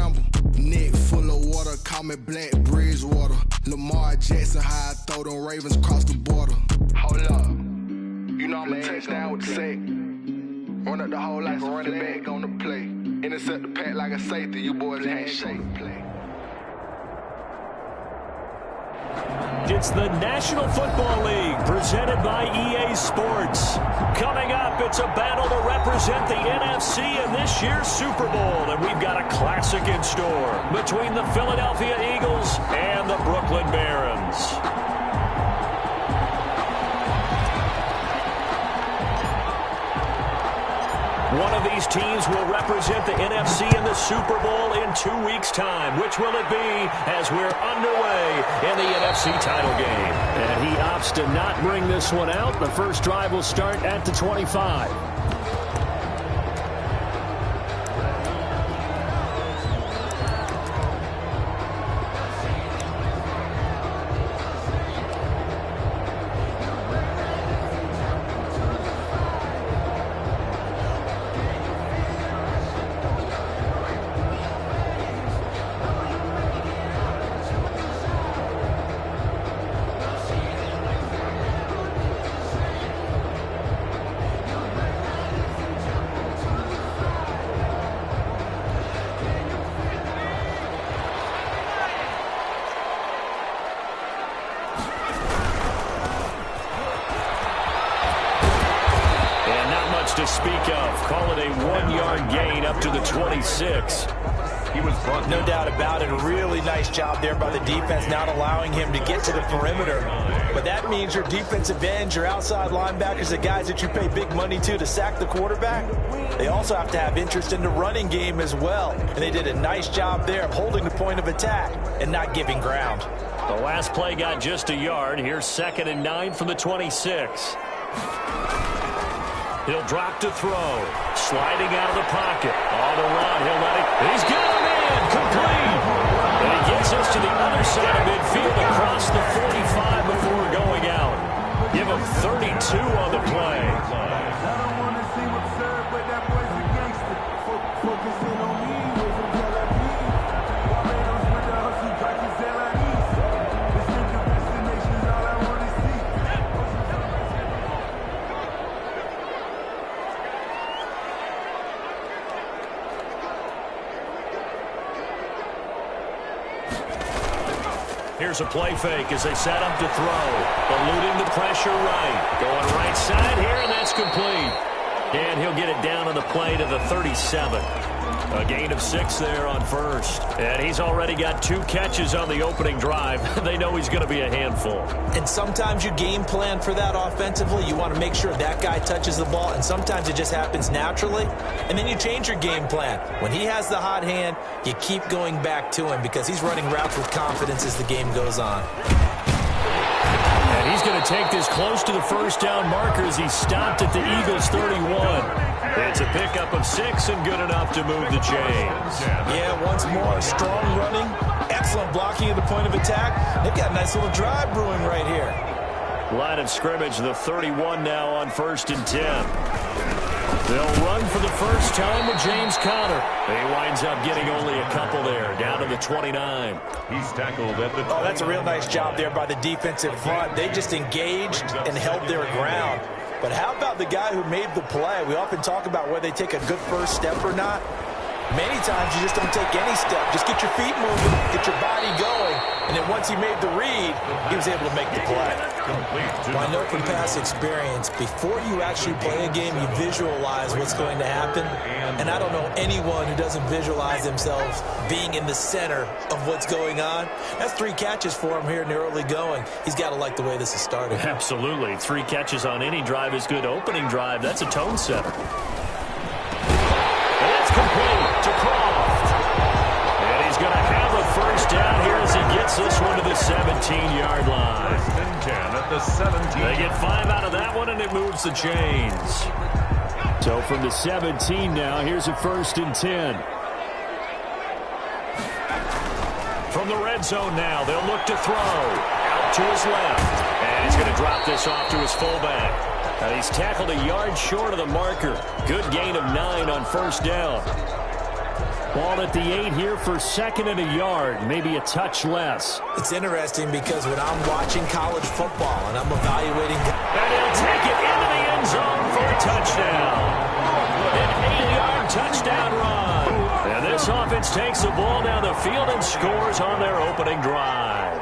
scramble. Neck full of water, call me Black Bridgewater. Lamar Jackson, how I throw them Ravens across the border. Hold up. You know I'm a touchdown with the sack. Run up the whole like a running back on the play. Intercept the pack like a safety, you boys ain't shake. It's the National Football League presented by EA Sports. Coming up, it's a battle to represent the NFC in this year's Super Bowl. And we've got a classic in store between the Philadelphia Eagles and the Brooklyn Barons. One of these teams will represent the NFC in the Super Bowl in 2 weeks' time. Which will it be as we're underway in the NFC title game? And he opts to not bring this one out. The first drive will start at the 25. To speak of. Call it a 1-yard gain up to the 26. He was bumped. No doubt about it. A really nice job there by the defense, not allowing him to get to the perimeter. But that means your defensive ends, your outside linebackers, the guys that you pay big money to sack the quarterback, they also have to have interest in the running game as well. And they did a nice job there of holding the point of attack and not giving ground. The last play got just a yard. Here's 2nd and 9 from the 26. He'll drop to throw. Sliding out of the pocket. On the run. He'll let it. He's got him in. Complete. And he gets us to the other side of midfield across the 45 before going out. Give him 32 on the play. Here's a play fake as they set up to throw. Eluding the pressure right. Going right side here, and that's complete. And he'll get it down on the play to the 37. A gain of 6 there on first. And he's already got 2 catches on the opening drive. They know he's going to be a handful. And sometimes you game plan for that offensively. You want to make sure that guy touches the ball, and sometimes it just happens naturally. And then you change your game plan. When he has the hot hand, you keep going back to him because he's running routes with confidence as the game goes on. And he's going to take this close to the first down marker as he stopped at the Eagles' 31. It's a pickup of 6 and good enough to move the chains. Yeah, once more, strong running, excellent blocking at the point of attack. They've got a nice little drive brewing right here. Line of scrimmage, the 31 now on 1st and 10. They'll run for the first time with James Conner. He winds up getting only a couple there, down to the 29. He's tackled at the... Oh, that's a real nice job there by the defensive front. They just engaged and held their ground. But how about the guy who made the play? We often talk about whether they take a good first step or not. Many times you just don't take any step. Just get your feet moving, get your body going, and then once he made the read, he was able to make the play. Well, I know from past experience, before you actually play a game, you visualize what's going to happen. And I don't know anyone who doesn't visualize themselves being in the center of what's going on. That's 3 catches for him here in the early going. He's got to like the way this is started. Absolutely. 3 catches on any drive is good. Opening drive, that's a tone setter. That's complete to Croft. And he's going to have a first down here as he gets this one to the 17-yard line. 10 at the 17. They get 5 out of that one, and it moves the chains. So from the 17 now, here's a 1st and 10. From the red zone now, they'll look to throw. Out to his left. And he's going to drop this off to his fullback. And he's tackled a yard short of the marker. Good gain of 9 on first down. Ball at the 8 here for second and a yard, maybe a touch less. It's interesting because when I'm watching college football and I'm evaluating... And he'll take it into the end zone for a touchdown. An 8-yard touchdown run. And this offense takes the ball down the field and scores on their opening drive.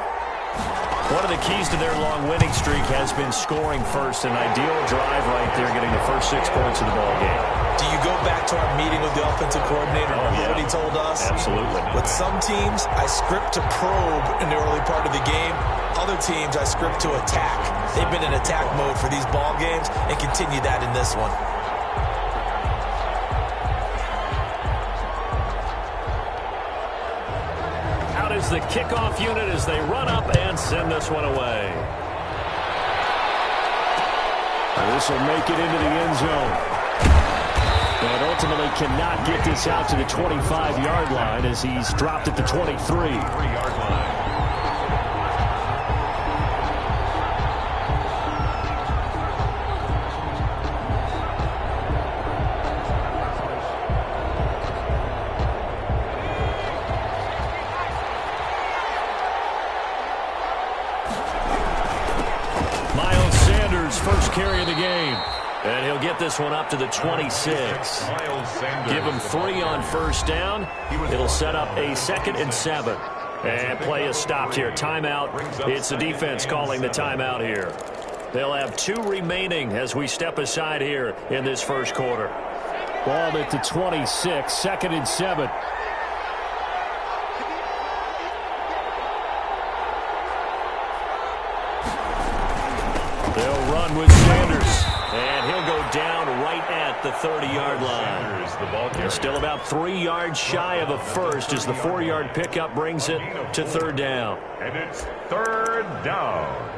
One of the keys to their long winning streak has been scoring first. An ideal drive right there, getting the first 6 points of the ball game. Do you go back to our meeting with the offensive coordinator and remember what he told us? Absolutely. With some teams, I script to probe in the early part of the game. Other teams, I script to attack. They've been in attack mode for these ball games and continue that in this one. Out is the kickoff unit as they run up and send this one away. This will make it into the end zone. And ultimately cannot get this out to the 25-yard line as he's dropped at the 23-yard line. Miles Sanders, first carry of the game. And he'll get this one up to the 26. Give him 3 on first down. It'll set up a 2nd and 7. And play is stopped here. Timeout. It's the defense calling the timeout here. They'll have 2 remaining as we step aside here in this first quarter. Ball at the 26, 2nd and 7. They'll run with Sanders. And he'll go down right at the 30-yard line. They're still about 3 yards shy of a first as the 4-yard pickup brings it to 3rd down. And it's 3rd down.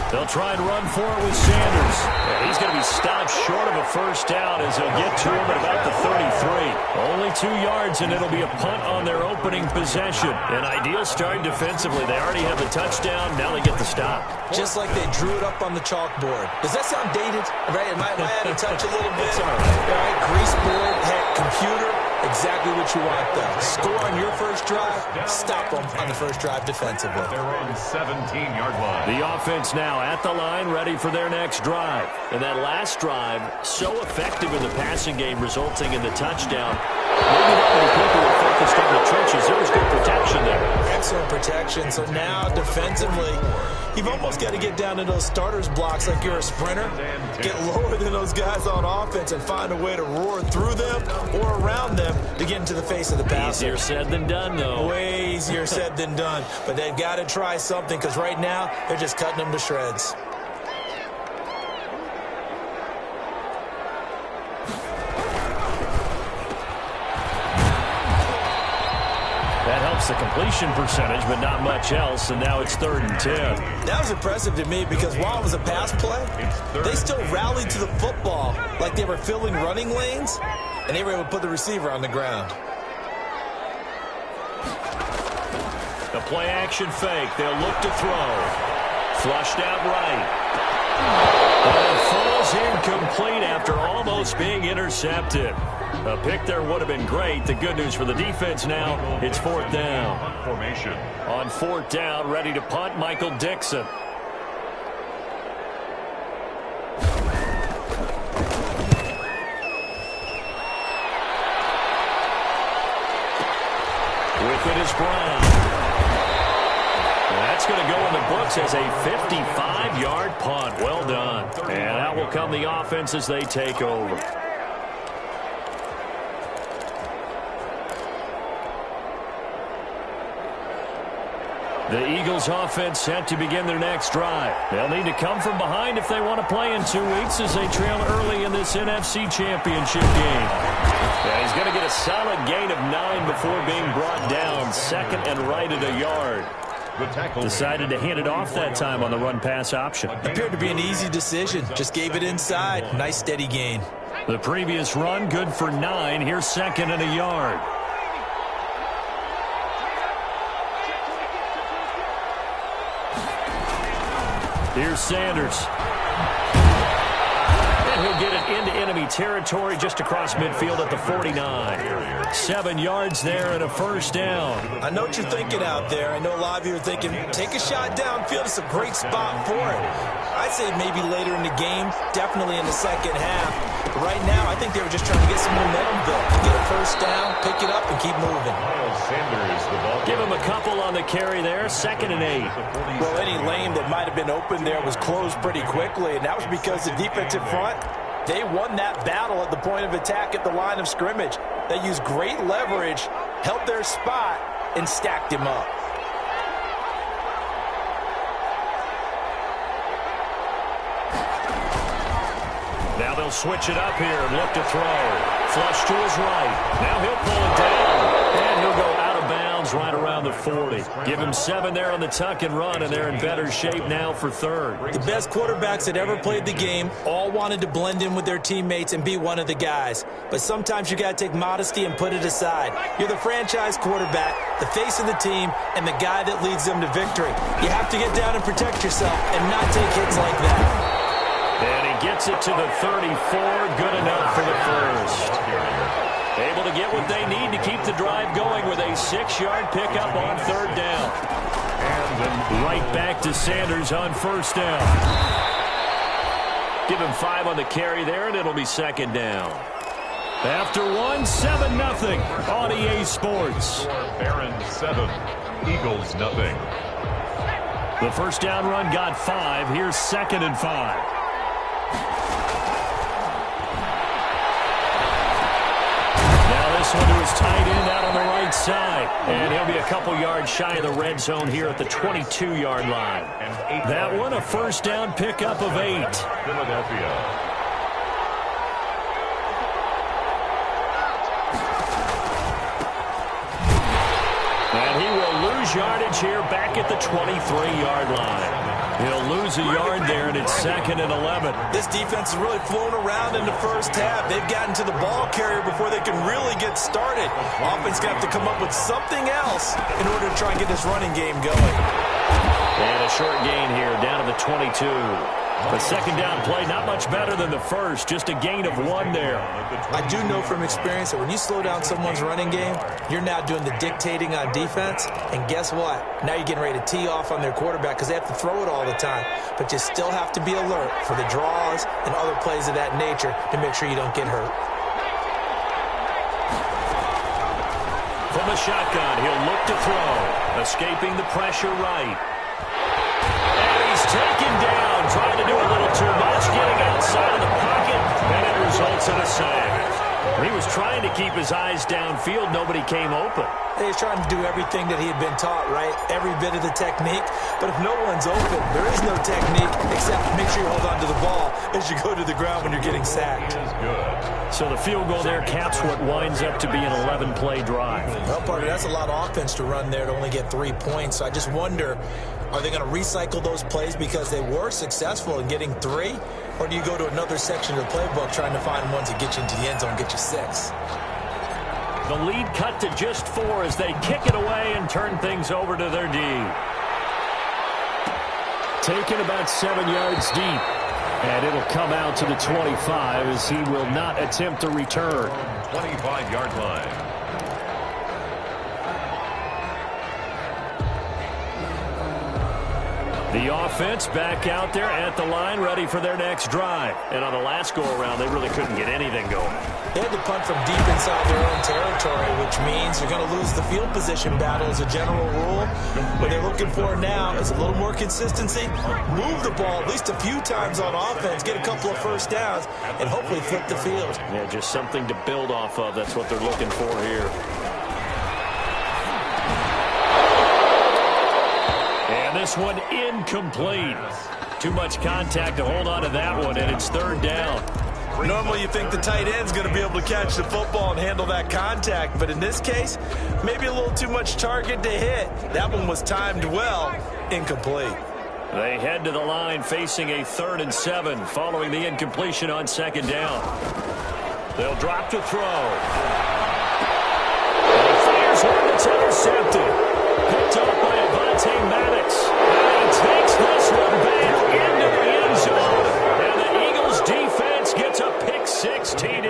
They'll try and run for it with Sanders. And he's going to be stopped short of a first down as he'll get to him at about the 33. Only 2 yards, and it'll be a punt on their opening possession. An ideal start defensively. They already have the touchdown. Now they get the stop. Just like they drew it up on the chalkboard. Does that sound dated? Right? Am I out of touch a little bit? It's all right. Grease board, heck, computer. Exactly what you want, though. Score on your first drive, stop them on the first drive defensively. They're on 17-yard line. The offense now at the line, ready for their next drive. And that last drive, so effective in the passing game, resulting in the touchdown. Maybe not many people were focused on the trenches. There was good protection there. Excellent protection. So now, defensively, you've almost got to get down to those starters blocks like you're a sprinter. Get lower than those guys on offense and find a way to roar through them or around them to get into the face of the passer. Easier said than done, though. Way easier said than done. But they've got to try something because right now they're just cutting them to shreds. That helps the completion percentage, but not much else, and now it's 3rd and 10. That was impressive to me because while it was a pass play, they still rallied to the football like they were filling running lanes, and they were able to put the receiver on the ground. The play-action fake. They'll look to throw. Flushed out right. But it falls incomplete after almost being intercepted. A pick there would have been great. The good news for the defense now, it's 4th down. Formation. On 4th down, ready to punt, Michael Dixon. With it is Brown. That's going to go in the books as a 55-yard punt. Well done. And out will come the offense as they take over. The Eagles offense set to begin their next drive. They'll need to come from behind if they want to play in 2 weeks as they trail early in this NFC Championship game. Yeah, he's going to get a solid gain of 9 before being brought down. 2nd and right at a yard. The tackle Decided to hand it off that time on the run-pass option. Appeared to be an easy decision. Just gave it inside. Nice steady gain. The previous run, good for 9. Here's 2nd and a yard. Here's Sanders. And he'll get it into enemy territory just across midfield at the 49. 7 yards there and a first down. I know what you're thinking out there. I know a lot of you are thinking, take a shot downfield. It's a great spot for it. I'd say maybe later in the game, definitely in the second half. But right now, I think they were just trying to get some momentum built. Get a first down, pick it up, and keep moving. Sanders, the ball. Give him a couple on the carry there. 2nd and 8. Well, any lane that might have been open there was closed pretty quickly, and that was because the defensive front, they won that battle at the point of attack at the line of scrimmage. They used great leverage, held their spot, and stacked him up. Now they'll switch it up here and look to throw. Flush to his right. Now he'll pull it down. And he'll go out of bounds right around the 40. Give him 7 there on the tuck and run, and they're in better shape now for 3rd. The best quarterbacks that ever played the game all wanted to blend in with their teammates and be one of the guys. But sometimes you got to take modesty and put it aside. You're the franchise quarterback, the face of the team, and the guy that leads them to victory. You have to get down and protect yourself and not take hits like that. And he gets it to the 34. Good enough for the first. Able to get what they need to keep the drive going with a 6-yard pickup on 3rd down. And then right back to Sanders on 1st down. Give him 5 on the carry there, and it'll be 2nd down. After 1, 7-0 on EA Sports. Barons 7, Eagles nothing. The first down run got 5. Here's 2nd and 5. This one to his tight end out on the right side. And he'll be a couple yards shy of the red zone here at the 22-yard line. That one a first down pickup of 8. Philadelphia. And he will lose yardage here back at the 23-yard line. He'll lose a yard there, and it's 2nd and 11. This defense has really flown around in the first half. They've gotten to the ball carrier before they can really get started. Offense got to come up with something else in order to try and get this running game going. And a short gain here down to the 22. The second down play, not much better than the first, just a gain of 1 there. I do know from experience that when you slow down someone's running game, you're now doing the dictating on defense, and guess what? Now you're getting ready to tee off on their quarterback because they have to throw it all the time. But you still have to be alert for the draws and other plays of that nature to make sure you don't get hurt. From the shotgun, he'll look to throw, escaping the pressure right. He's taken down, trying to do a little too much, getting outside of the pocket, and it results in a sack. He was trying to keep his eyes downfield. Nobody came open. He was trying to do everything that he had been taught, right? Every bit of the technique. But if no one's open, there is no technique except make sure you hold on to the ball as you go to the ground when you're getting sacked. So the field goal there caps what winds up to be an 11-play drive. Well, Parker, that's a lot of offense to run there to only get 3 points. So I just wonder, are they going to recycle those plays because they were successful in getting 3? Or do you go to another section of the playbook trying to find ones that get you into the end zone and get you 6? The lead cut to just 4 as they kick it away and turn things over to their D. Taken about 7 yards deep. And it'll come out to the 25 as he will not attempt to return. 25-yard line. The offense back out there at the line, ready for their next drive. And on the last go-around, they really couldn't get anything going. They had to punt from deep inside their own territory, which means you're going to lose the field position battle as a general rule. What they're looking for now is a little more consistency, move the ball at least a few times on offense, get a couple of first downs, and hopefully flip the field. Yeah, just something to build off of. That's what they're looking for here. And this one incomplete. Too much contact to hold on to that one, and it's 3rd down. Normally you think the tight end's going to be able to catch the football and handle that contact, but in this case, maybe a little too much target to hit. That one was timed well, incomplete. They head to the line facing a 3rd and 7 following the incompletion on 2nd down. They'll drop to throw. And he fires one that's intercepted. Picked up by Avonte Maddox. And he takes this one back into the end zone. And the Eagles defense gets a pick-6 TD.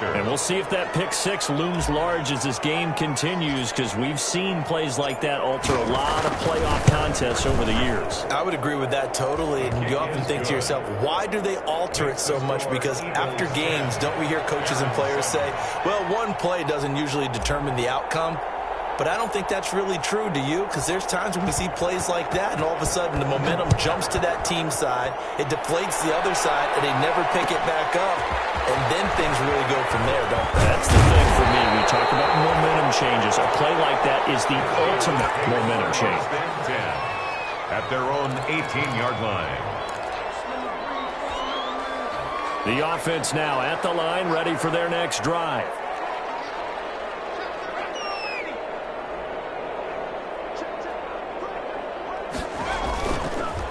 And we'll see if that pick-6 looms large as this game continues, because we've seen plays like that alter a lot of playoff contests over the years. I would agree with that totally. And you often think to yourself, why do they alter it so much? Because after games, don't we hear coaches and players say, well, one play doesn't usually determine the outcome? But I don't think that's really true, do you? Because there's times when we see plays like that, and all of a sudden the momentum jumps to that team side, it deflates the other side, and they never pick it back up. And then things really go from there, don't they? That's the thing for me. We talk about momentum changes. A play like that is the ultimate momentum change. At their own 18-yard line. The offense now at the line, ready for their next drive.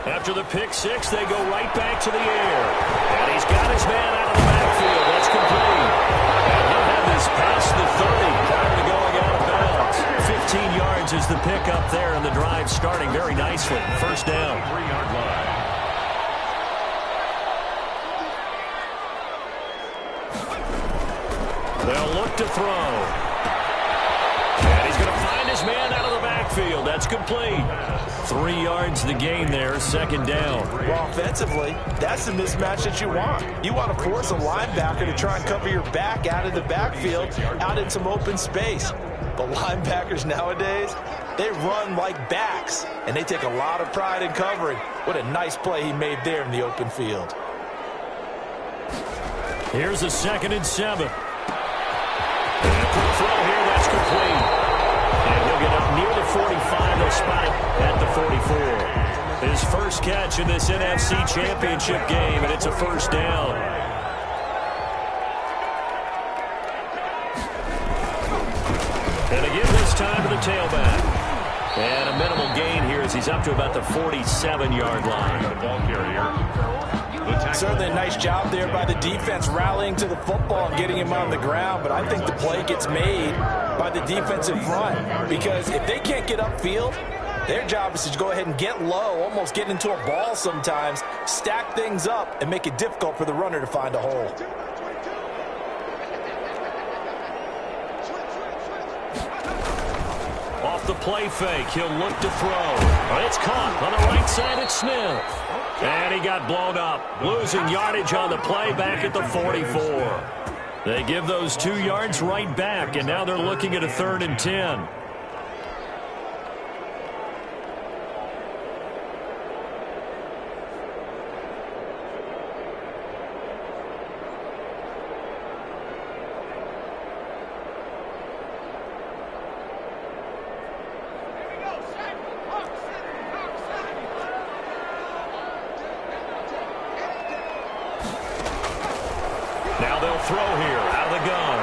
After the pick-6, they go right back to the air. And he's got his man out of the backfield. That's complete. And he'll have this past the 30 prior to going out of bounds. 15 yards is the pickup there, and the drive starting very nicely. 1st down. 3-yard line. They'll look to throw. And he's going to find his man out of the backfield. That's complete. 3 yards the gain there, 2nd down. Well, offensively, that's the mismatch that you want. You want to force a linebacker to try and cover your back out of the backfield, out in some open space. But linebackers nowadays, they run like backs, and they take a lot of pride in covering. What a nice play he made there in the open field. Here's a 2nd and 7. And a quick throw here, that's complete. And he'll get up near the 45. They'll spot it at the 44. His first catch in this NFC Championship game, and it's a 1st down. And again this time to the tailback. And a minimal gain here as he's up to about the 47-yard line. The ball carrier. Certainly a nice job there by the defense rallying to the football and getting him on the ground, but I think the play gets made by the defensive front, because if they can't get upfield, their job is to go ahead and get low, almost get into a ball sometimes, stack things up, and make it difficult for the runner to find a hole. Off the play fake, he'll look to throw. But it's caught on the right side at Smith. And he got blown up, losing yardage on the play back at the 44. They give those 2 yards right back, and now they're looking at a 3rd and 10. Now they'll throw here out of the gun.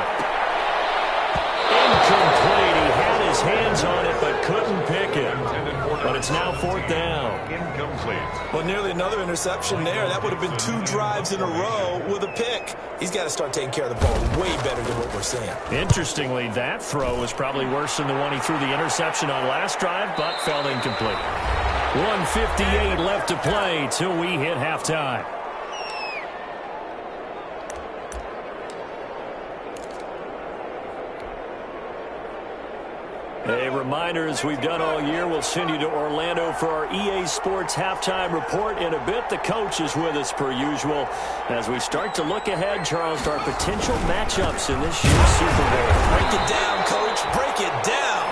Incomplete. He had his hands on it but couldn't pick it. But it's now 4th down. Incomplete. Well, nearly another interception there. That would have been 2 drives in a row with a pick. He's got to start taking care of the ball way better than what we're seeing. Interestingly, that throw was probably worse than the one he threw the interception on last drive, but fell incomplete. 1:58 left to play till we hit halftime. A reminder, as we've done all year, we'll send you to Orlando for our EA Sports halftime report in a bit. The coach is with us per usual as we start to look ahead, Charles, to our potential matchups in this year's Super Bowl. Break it down, Coach. Break it down.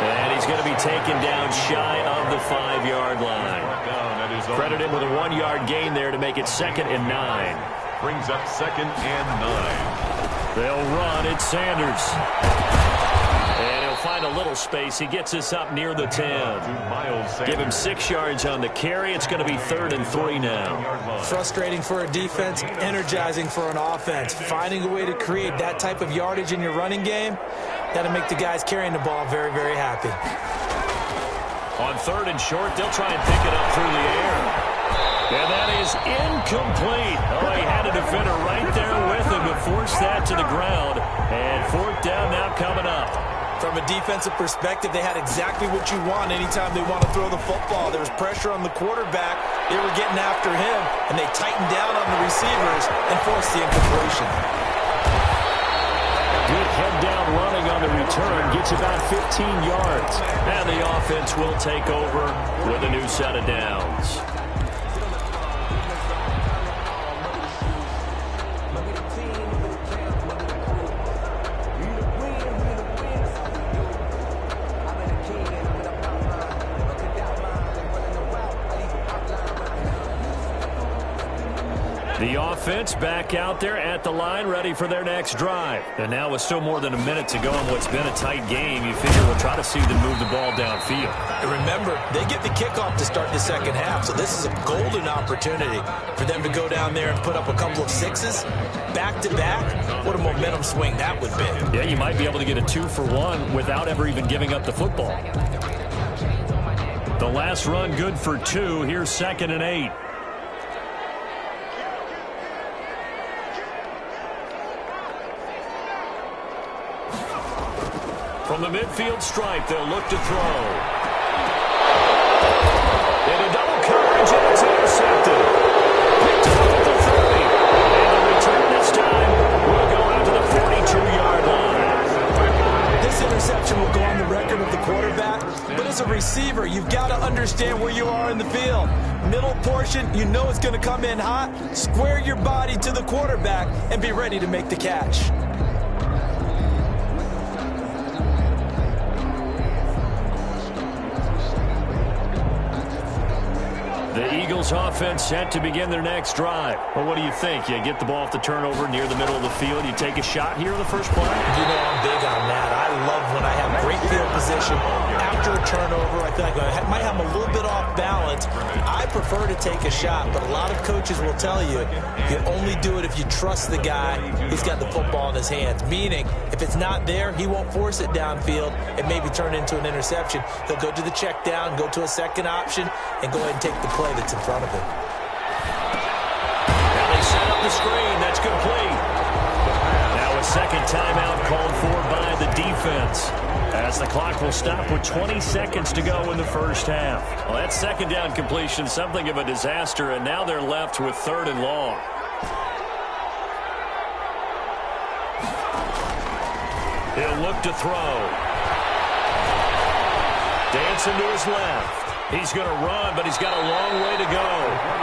And he's going to be taken down shy of the 5-yard line. Credit him with a 1-yard gain there to make it 2nd and 9. Brings up 2nd and 9. They'll run. It's Sanders. And he'll find a little space. He gets us up near the 10. Give him 6 yards on the carry. It's going to be 3rd and 3 now. Frustrating for a defense, energizing for an offense. Finding a way to create that type of yardage in your running game, that'll make the guys carrying the ball very, very happy. On 3rd and short, they'll try and pick it up through the air. And that is incomplete. Oh, he had a defender right there with him to force that to the ground. And 4th down now coming up. From a defensive perspective, they had exactly what you want anytime they want to throw the football. There was pressure on the quarterback. They were getting after him, and they tightened down on the receivers and forced the incompletion. Good head-down running on the return. Gets about 15 yards. And the offense will take over with a new set of downs. The offense back out there at the line, ready for their next drive. And now with still more than a minute to go in what's been a tight game, you figure we'll try to see them move the ball downfield. And remember, they get the kickoff to start the second half, so this is a golden opportunity for them to go down there and put up a couple of 6s back-to-back. What a momentum swing that would be. Yeah, you might be able to get a 2-for-1 without ever even giving up the football. The last run good for 2. Here's 2nd and 8. From the midfield stripe, they'll look to throw. Into double coverage, and it's intercepted. Picked off at the 30. And the return this time will go out to the 42-yard line. This interception will go on the record of the quarterback, but as a receiver, you've got to understand where you are in the field. Middle portion, you know it's going to come in hot. Square your body to the quarterback and be ready to make the catch. The Eagles offense set to begin their next drive. Well, what do you think? You get the ball off the turnover near the middle of the field. You take a shot here in the first play? You know, I'm big on that. I love when I have great field position. After a turnover, I feel like I might have a little bit off balance. I prefer to take a shot, but a lot of coaches will tell you only do it if you trust the guy who's got the football in his hands. Meaning, if it's not there, he won't force it downfield and maybe turn into an interception. He'll go to the check down, go to a second option, and go ahead and take the play that's in front of him. Now they set up the screen. That's complete. Now a second timeout called for by the defense, as the clock will stop with 20 seconds to go in the first half. Well, that second down completion, something of a disaster, and now they're left with 3rd and long. He'll look to throw. Dancing to his left. He's going to run, but he's got a long way to go.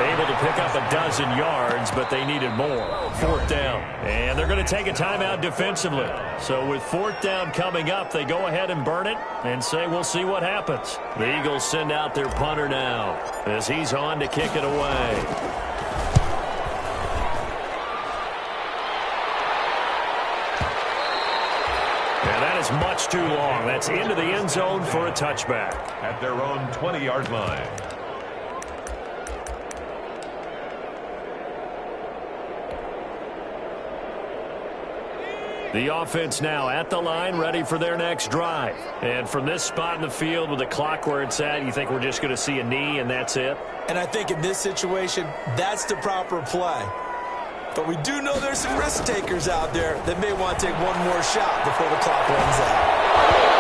Able to pick up a dozen yards, but they needed more. 4th down. And they're going to take a timeout defensively. So with 4th down coming up, they go ahead and burn it and say we'll see what happens. The Eagles send out their punter now as he's on to kick it away. And that is much too long. That's into the end zone for a touchback. At their own 20-yard line. The offense now at the line, ready for their next drive. And from this spot in the field with the clock where it's at, you think we're just going to see a knee and that's it? And I think in this situation, that's the proper play. But we do know there's some risk takers out there that may want to take one more shot before the clock runs out.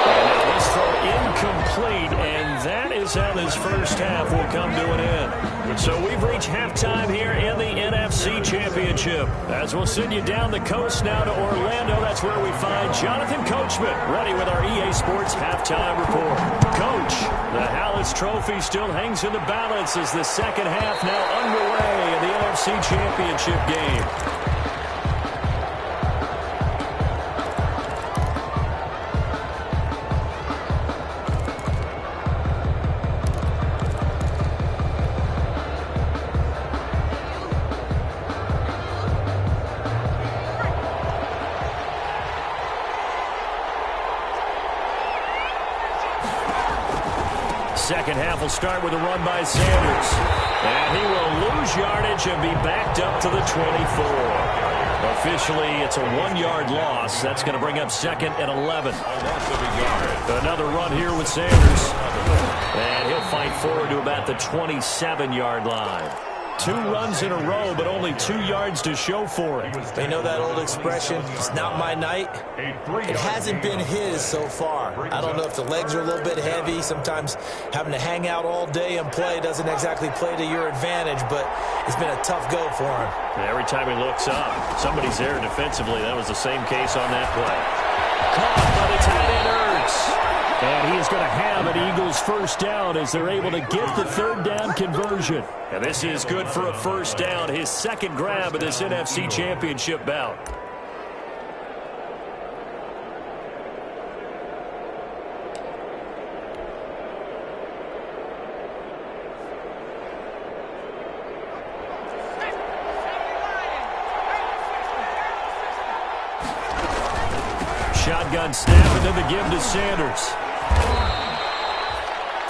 And now this throw incomplete, and that is how this first half will come to an end. So we've reached halftime here in the NFC Championship. As we'll send you down the coast now to Orlando, that's where we find Jonathan Coachman, ready with our EA Sports Halftime Report. Coach, the Hallis Trophy still hangs in the balance as the second half now underway in the NFC Championship game. second half will start with a run by Sanders. And he will lose yardage and be backed up to the 24. Officially, it's a 1-yard loss. That's going to bring up second and 11. Another run here with Sanders. And he'll fight forward to about the 27-yard line. 2 runs in a row, but only 2 yards to show for it. They know that old expression, it's not my night. It hasn't been his so far. I don't know if the legs are a little bit heavy. Sometimes having to hang out all day and play doesn't exactly play to your advantage, but it's been a tough go for him. Every time he looks up, somebody's there defensively. That was the same case on that play. Caught by the tight end, Ertz. And he is going to have an Eagles first down as they're able to get the third down conversion. And this is good for a first down, his second grab of this NFC Championship bout. Shotgun snap and then the give to Sanders.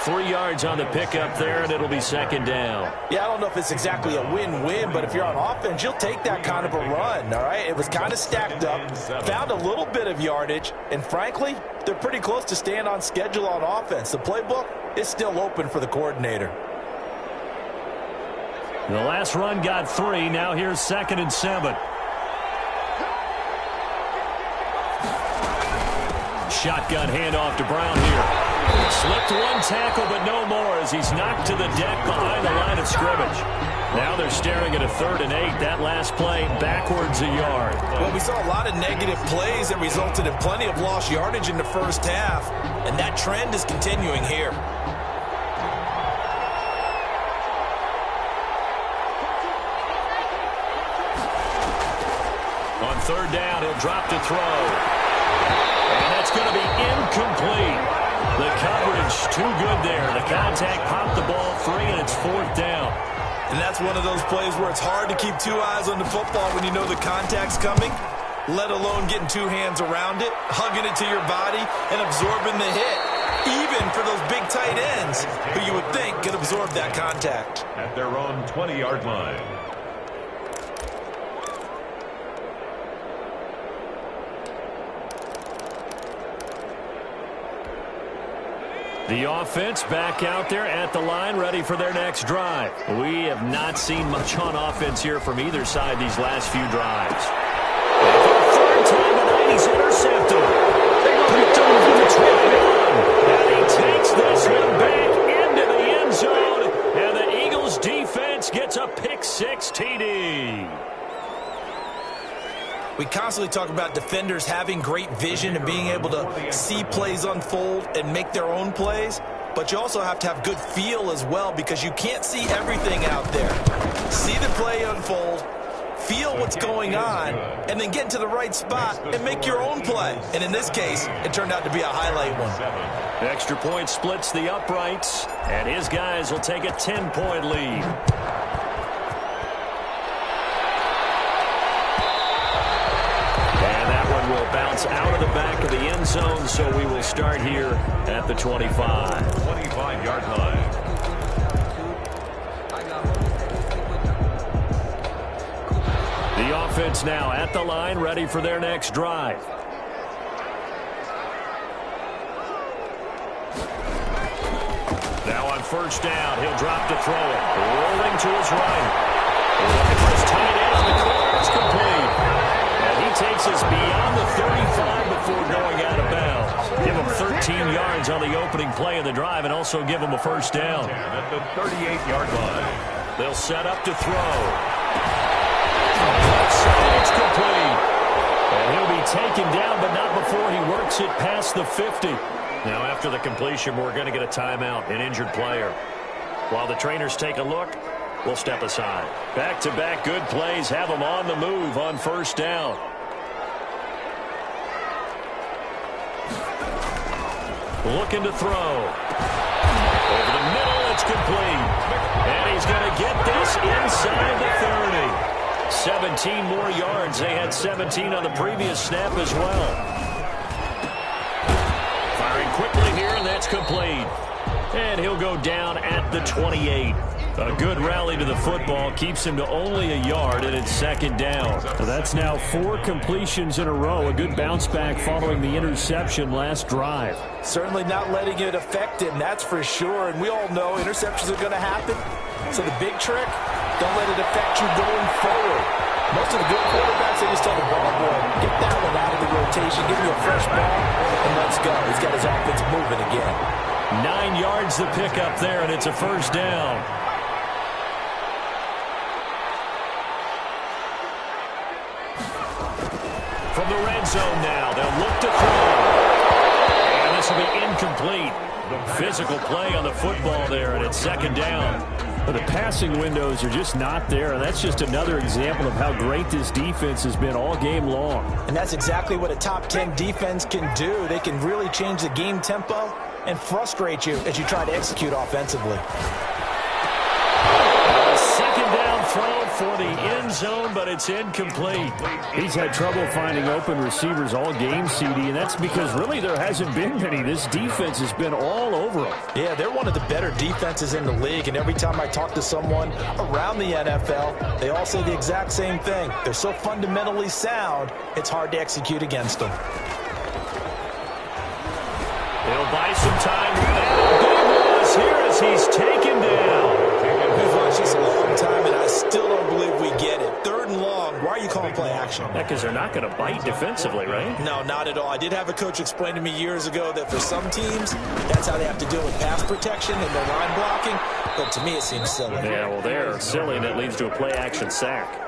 3 yards on the pickup there, and it'll be second down. Yeah, I don't know if it's exactly a win-win, but if you're on offense, you'll take that kind of a run, all right? It was kind of stacked up, found a little bit of yardage, and frankly, they're pretty close to staying on schedule on offense. The playbook is still open for the coordinator. The last run got 3. Now here's second and 7. Shotgun handoff to Brown here. Slipped one tackle, but no more as he's knocked to the deck behind the line of scrimmage. Now they're staring at a 3rd and 8. That last play backwards a yard. Well, we saw a lot of negative plays that resulted in plenty of lost yardage in the first half, and that trend is continuing here. On 3rd down, he'll drop to throw. And that's going to be incomplete. The coverage too good there. The contact popped the ball free, and it's 4th down. And that's one of those plays where it's hard to keep 2 eyes on the football when you know the contact's coming, let alone getting 2 hands around it, hugging it to your body, and absorbing the hit. Even for those big tight ends who you would think could absorb that contact. At their own 20-yard line. The offense back out there at the line, ready for their next drive. We have not seen much on offense here from either side these last few drives. And for the 3rd time tonight, he's intercepted. Picked over the 21. And he takes this one back into the end zone. And the Eagles defense gets a pick-6 TD. We constantly talk about defenders having great vision and being able to see plays unfold and make their own plays, but you also have to have good feel as well because you can't see everything out there. See the play unfold, feel what's going on, and then get into the right spot and make your own play. And in this case, it turned out to be a highlight one. Extra point splits the uprights, and his guys will take a 10-point lead. Will bounce out of the back of the end zone, so we will start here at the 25. 25-yard line. The offense now at the line, ready for their next drive. Now on 1st down, he'll drop to throw it. Rolling to his right. Looking for his tight end on the corner. It's complete. He takes us beyond the 35 before going out of bounds. Give him 13 yards on the opening play of the drive and also give him a first down. At the 38-yard line. They'll set up to throw. It's complete. And he'll be taken down, but not before he works it past the 50. Now after the completion, we're going to get a timeout, an injured player. While the trainers take a look, we'll step aside. Back-to-back good plays have them on the move on 1st down. Looking to throw. Over the middle, it's complete. And he's going to get this inside the 30. 17 more yards. They had 17 on the previous snap as well. Firing quickly here, and that's complete. And he'll go down at the 28. A good rally to the football keeps him to only a yard, and it's second down. So that's now 4 completions in a row. A good bounce back following the interception last drive. Certainly not letting it affect him, that's for sure. And we all know interceptions are going to happen. So the big trick, don't let it affect you going forward. Most of the good quarterbacks, they just tell the ball boy, get that one out of the rotation, give me a fresh ball, and let's go. He's got his offense moving again. 9 yards the pickup there, and it's a first down. From the red zone now, they'll look to throw. And this will be incomplete. Physical play on the football there, and it's second down. But the passing windows are just not there, and that's just another example of how great this defense has been all game long. And that's exactly what a top 10 defense can do. They can really change the game tempo and frustrate you as you try to execute offensively. Second down throw for the end zone, but it's incomplete. He's had trouble finding open receivers all game, CD, and that's because really there hasn't been many. This defense has been all over them. Yeah, they're one of the better defenses in the league, and every time I talk to someone around the NFL, they all say the exact same thing. They're so fundamentally sound, it's hard to execute against them. They'll buy some time. And a big loss here as he's taken down. We've watched this a long time, and I still don't believe we get it. 3rd and long. Why are you calling play action? Because they're not going to bite defensively, right? No, not at all. I did have a coach explain to me years ago that for some teams, that's how they have to deal with pass protection and their line blocking. But to me, it seems silly. Yeah, well, they're silly, and it leads to a play-action sack.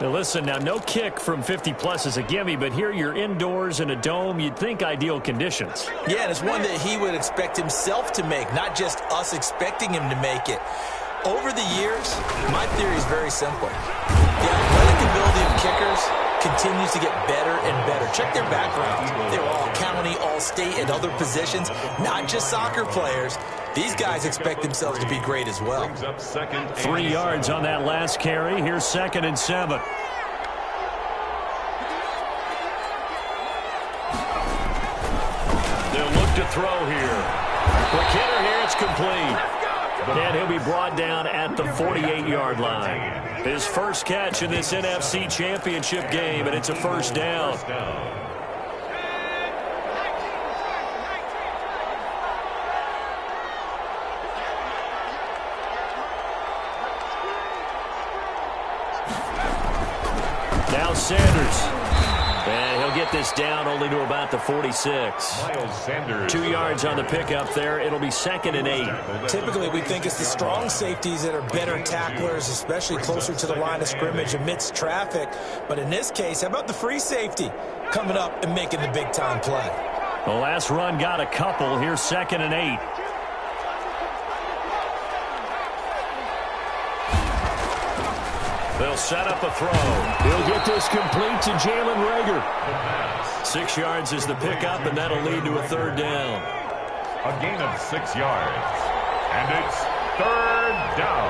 Now, listen, now, no kick from 50-plus is a gimme, but here you're indoors in a dome. You'd think ideal conditions. Yeah, and it's one that he would expect himself to make, not just us expecting him to make it. Over the years, my theory is very simple. The athletic ability of kickers continues to get better and better. Check their backgrounds. They were all county, all state, and other positions, not just soccer players. These guys expect themselves to be great as well. 3 yards on that last carry. Here's 2nd and 7. They'll look to throw here. Quick hitter here. It's complete. And he'll be brought down at the 48-yard line. His first catch in this NFC Championship game, and it's a first down. Now Sanders. And he'll get this down only to about the 46. Miles Sanders. 2 yards on the pickup there. It'll be 2nd and 8. Typically, we think it's the strong safeties that are better tacklers, especially closer to the line of scrimmage amidst traffic. But in this case, how about the free safety coming up and making the big-time play? The last run got a couple. Here's 2nd and 8. They'll set up a throw. He'll get this complete to Jalen Reagor. 6 yards is the pickup, and that'll lead to a 3rd down. A gain of 6 yards. And it's 3rd down.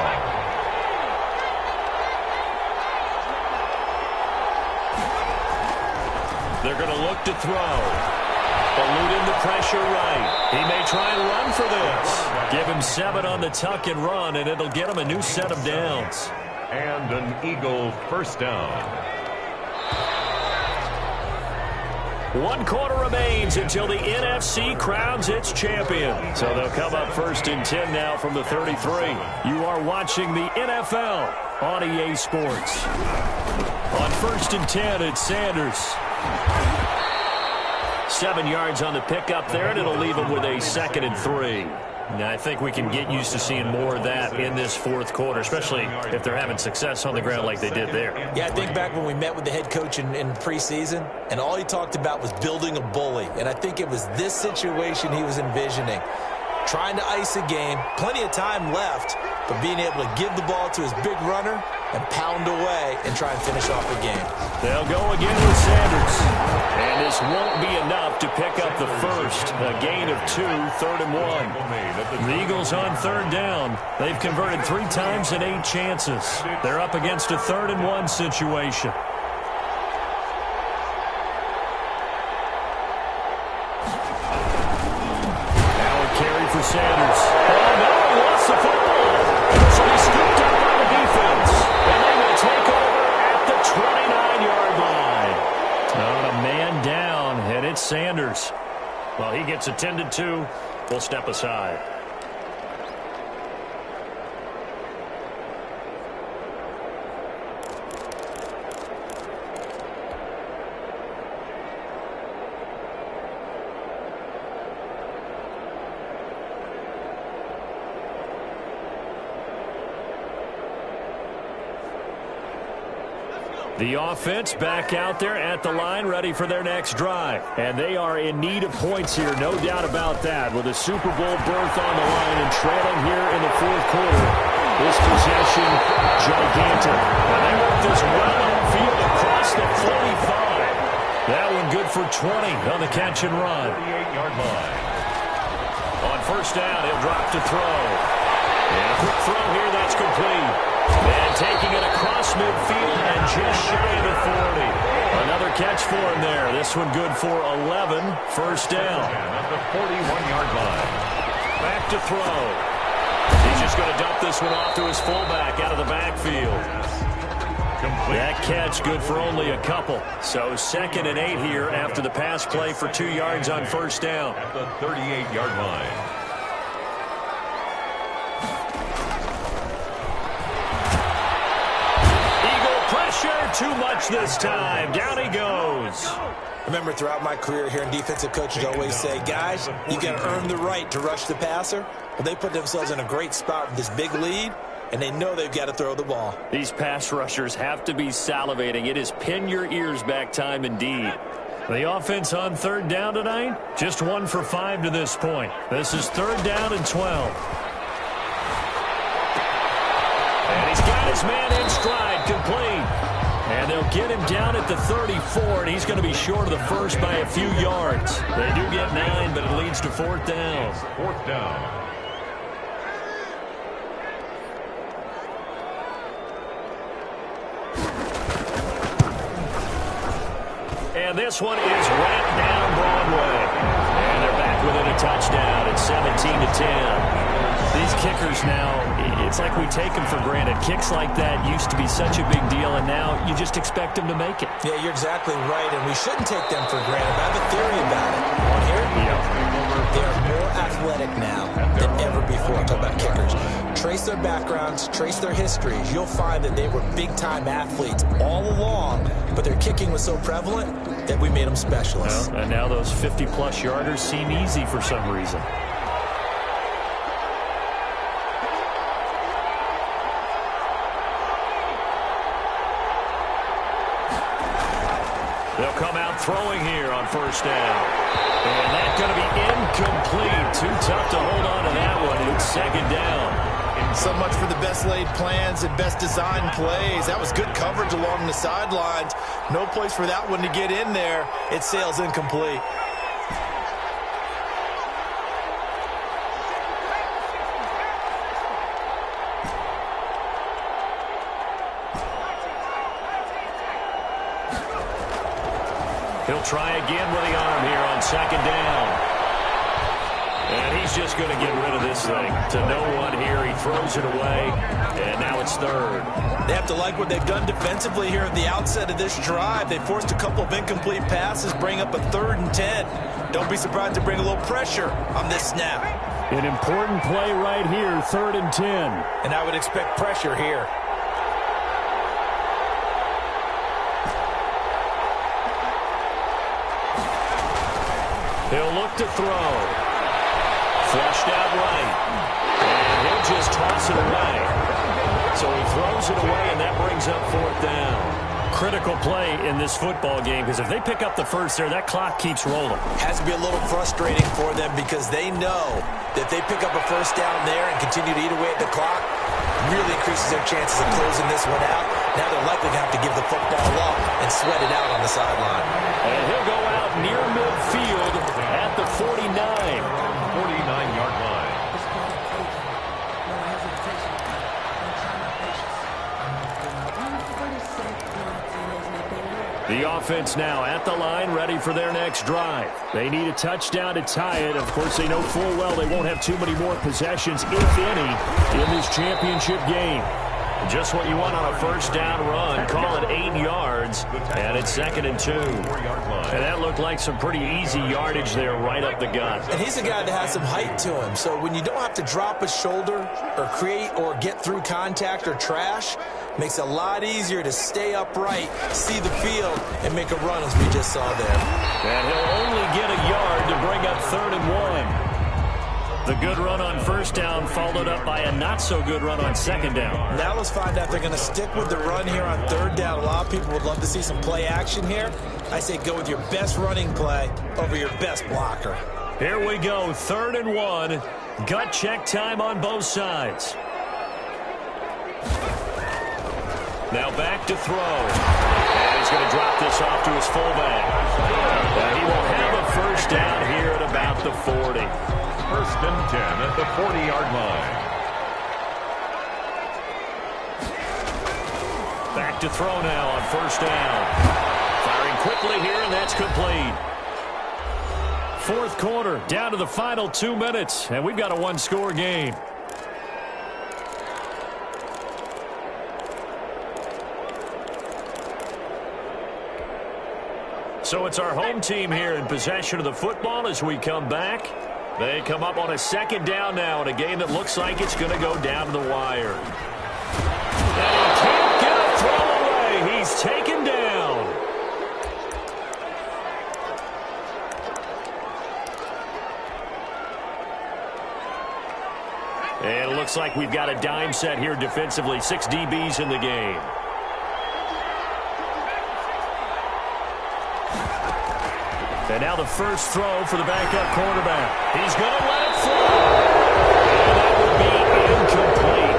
They're going to look to throw. Eluding the pressure right. He may try and run for this. Give him 7 on the tuck and run, and it'll get him a new set of downs. And an Eagle first down. 1 quarter remains until the NFC crowns its champion. So they'll come up 1st and 10 now from the 33. You are watching the NFL on EA Sports. On 1st and 10, it's Sanders. 7 yards on the pickup there, and it'll leave him with a 2nd and 3. Now, I think we can get used to seeing more of that in this 4th quarter, especially if they're having success on the ground like they did there. Yeah, I think back when we met with the head coach in preseason, and all he talked about was building a bully. And I think it was this situation he was envisioning. Trying to ice a game, plenty of time left, but being able to give the ball to his big runner and pound away and try and finish off the game. They'll go again with Sanders. And this won't be enough to pick up the first. A gain of 2, 3rd and 1. The Eagles on 3rd down. They've converted 3 times in 8 chances. They're up against a 3rd and 1 situation. Now a carry for Sanders. 29-yard line. On a man down, and it's Sanders. Well, he gets attended to. We'll step aside. The offense back out there at the line, ready for their next drive. And they are in need of points here, no doubt about that. With a Super Bowl berth on the line and trailing here in the fourth quarter. This possession, gigantic. And they work this well upfield across the 45. That one good for 20 on the catch and run. 38-yard line. On first down, he'll drop to throw. And a quick throw here, that's complete. And taking it across midfield and just shy of the 40. Another catch for him there. This one good for 11. First down. At the 41-yard line. Back to throw. He's just going to dump this one off to his fullback out of the backfield. Complete. That catch good for only a couple. So 2nd and 8 here after the pass play for 2 yards on first down. At the 38-yard line. Too much this time. Down he goes. Remember, throughout my career here in defensive coaches always say, guys, you got to earn the right to rush the passer. Well, they put themselves in a great spot with this big lead, and they know they've got to throw the ball. These pass rushers have to be salivating. It is pin your ears back time indeed. The offense on third down tonight, just 1 for 5 to this point. This is 3rd down and 12. And he's got his man in stride, complete. And they'll get him down at the 34, and he's going to be short of the first by a few yards. They do get 9, but it leads to 4th down. 4th down. And this one is wrapped down Broadway. And they're back within a touchdown at 17-10. These kickers now, it's like we take them for granted. Kicks like that used to be such a big deal, and now you just expect them to make it. Yeah, you're exactly right, and we shouldn't take them for granted. But I have a theory about it. Want to hear it? Yeah. They're more athletic now than ever before. I'm talking about kickers. Trace their backgrounds, trace their histories. You'll find that they were big-time athletes all along, but their kicking was so prevalent that we made them specialists. Well, and now those 50-plus yarders seem easy for some reason. They'll come out throwing here on first down. And that's going to be incomplete. Too tough to hold on to that one. It's 2nd down. So much for the best laid plans and best designed plays. That was good coverage along the sidelines. No place for that one to get in there. It sails incomplete. He'll try again with the arm here on 2nd down. And he's just going to get rid of this thing. To no one here. He throws it away. And now it's 3rd. They have to like what they've done defensively here at the outset of this drive. They forced a couple of incomplete passes, bring up a 3rd and 10. Don't be surprised to bring a little pressure on this snap. An important play right here, 3rd and 10. And I would expect pressure here. He'll look to throw. Flushed out right. And he'll just toss it away. So he throws it away, and that brings up 4th down. Critical play in this football game, because if they pick up the first there, that clock keeps rolling. Has to be a little frustrating for them because they know that they pick up a first down there and continue to eat away at the clock, really increases their chances of closing this one out. Now they're likely going to have to give the football up and sweat it out on the sideline. And he'll go out near midfield at the 49. 49-yard line. The offense now at the line, ready for their next drive. They need a touchdown to tie it. Of course, they know full well they won't have too many more possessions, if any, in this championship game. Just what you want on a first down run. Call it 8 yards, and it's 2nd and 2. And that looked like some pretty easy yardage there right up the gut. And he's a guy that has some height to him, so when you don't have to drop a shoulder or create or get through contact or trash, makes it a lot easier to stay upright, see the field, and make a run as we just saw there. And he'll only get a yard to bring up 3rd and 1. The good run on first down followed up by a not-so-good run on 2nd down. Now let's find out if they're going to stick with the run here on 3rd down. A lot of people would love to see some play action here. I say go with your best running play over your best blocker. Here we go, 3rd and 1. Gut check time on both sides. Now back to throw. And he's going to drop this off to his fullback. He will have a first down here at about the 40. 1st and 10 at the 40-yard line. Back to throw now on first down. Firing quickly here, and that's complete. 4th quarter, down to the final 2 minutes, and we've got a one-score game. So it's our home team here in possession of the football as we come back. They come up on a 2nd down now in a game that looks like it's going to go down to the wire. And he can't get a throw away. He's taken down. And it looks like we've got a dime set here defensively. 6 DBs in the game. And now the first throw for the backup quarterback. He's going to let it fly. And that would be incomplete.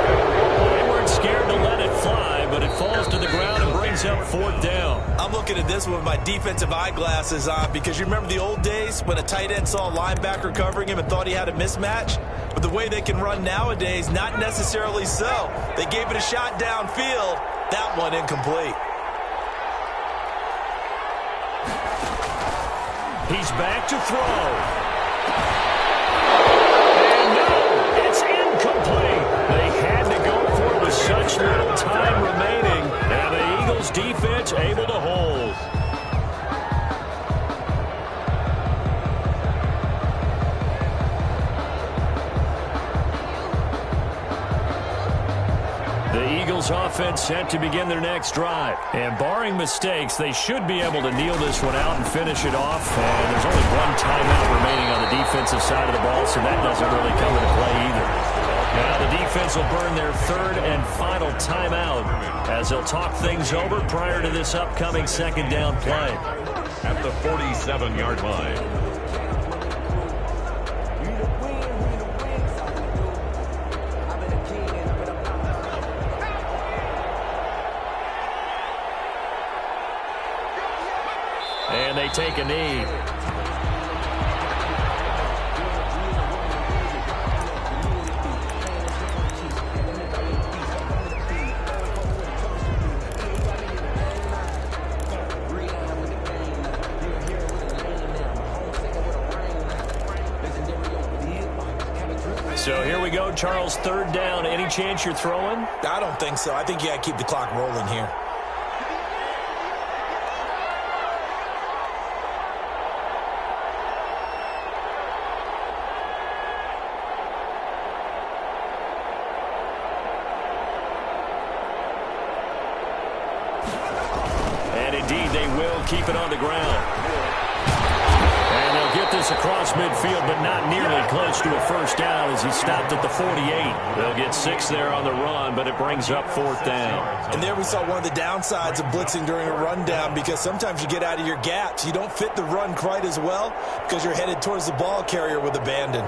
They weren't scared to let it fly, but it falls to the ground and brings up 4th down. I'm looking at this with my defensive eyeglasses on because you remember the old days when a tight end saw a linebacker covering him and thought he had a mismatch? But the way they can run nowadays, not necessarily so. They gave it a shot downfield. That one incomplete. He's back to throw. And no, it's incomplete. They had to go for it with such little time remaining. And the Eagles defense able to hold. The Eagles offense set to begin their next drive. And barring mistakes, they should be able to kneel this one out and finish it off. And there's only one timeout remaining on the defensive side of the ball, so that doesn't really come into play either. Now the defense will burn their 3rd and final timeout as they'll talk things over prior to this upcoming 2nd down play. At the 47-yard line. And they take a knee. So here we go, Charles, 3rd down. Any chance you're throwing? I don't think so. I think you got to keep the clock rolling here. Keep it on the ground. And they'll get this across midfield, but not nearly close to a first down as he stopped at the 48. They'll get 6 there on the run, but it brings up 4th down. And there we saw one of the downsides of blitzing during a rundown because sometimes you get out of your gaps. You don't fit the run quite as well because you're headed towards the ball carrier with abandon.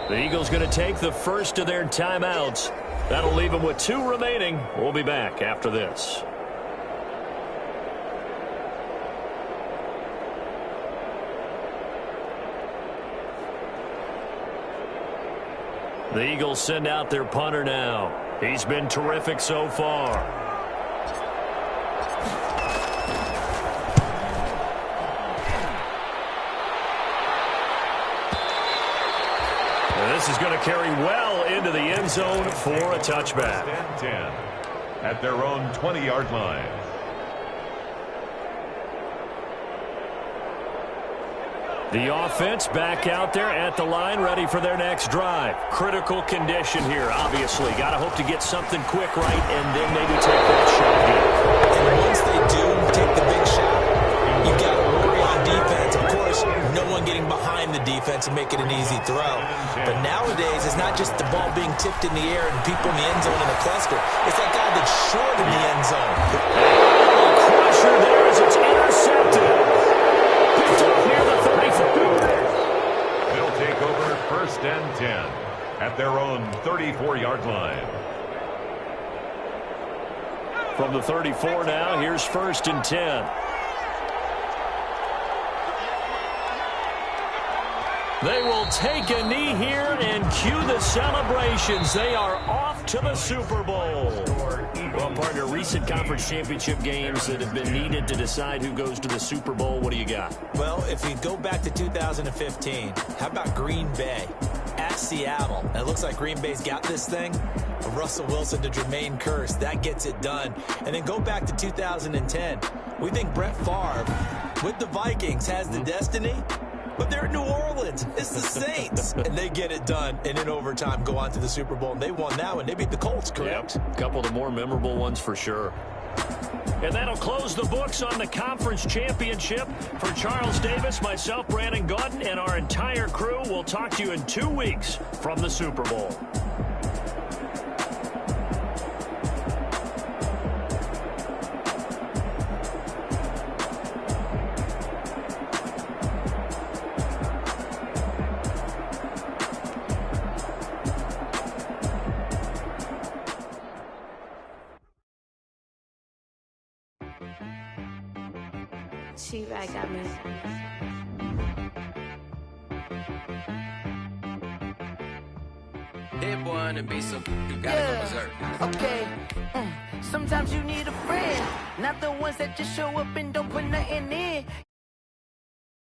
The Eagles going to take the first of their timeouts. That'll leave them with 2 remaining. We'll be back after this. The Eagles send out their punter now. He's been terrific so far. And this is going to carry well into the end zone for a touchback. 10 at their own 20-yard line. The offense back out there at the line, ready for their next drive. Critical condition here, obviously. Got to hope to get something quick right and then maybe take that shot here. And once they do take the big shot, you got to worry on defense. Of course, no one getting behind the defense and make it an easy throw. But nowadays, it's not just the ball being tipped in the air and people in the end zone in a cluster. It's that guy that's short in the end zone. Crusher there as it's intercepted. Picked up near the 34. They'll take over 1st and 10 at their own 34-yard line. From the 34 now, here's 1st and 10. They will take a knee here and cue the celebrations. They are off to the Super Bowl. Well, partner, recent conference championship games that have been needed to decide who goes to the Super Bowl. What do you got? Well, if we go back to 2015, how about Green Bay at Seattle? And it looks like Green Bay's got this thing. From Russell Wilson to Jermaine Kearse, that gets it done. And then go back to 2010. We think Brett Favre with the Vikings has the destiny. But they're in New Orleans. It's the Saints. And they get it done. And in overtime, go on to the Super Bowl. And they won that one. They beat the Colts, correct? Yep. A couple of the more memorable ones for sure. And that'll close the books on the conference championship. For Charles Davis, myself, Brandon Gaudin, and our entire crew, we'll talk to you in 2 weeks from the Super Bowl. She-Rag got me. Hit one and be so you gotta go berserk. Okay. Sometimes you need a friend, not the ones that just show up and don't put nothing in.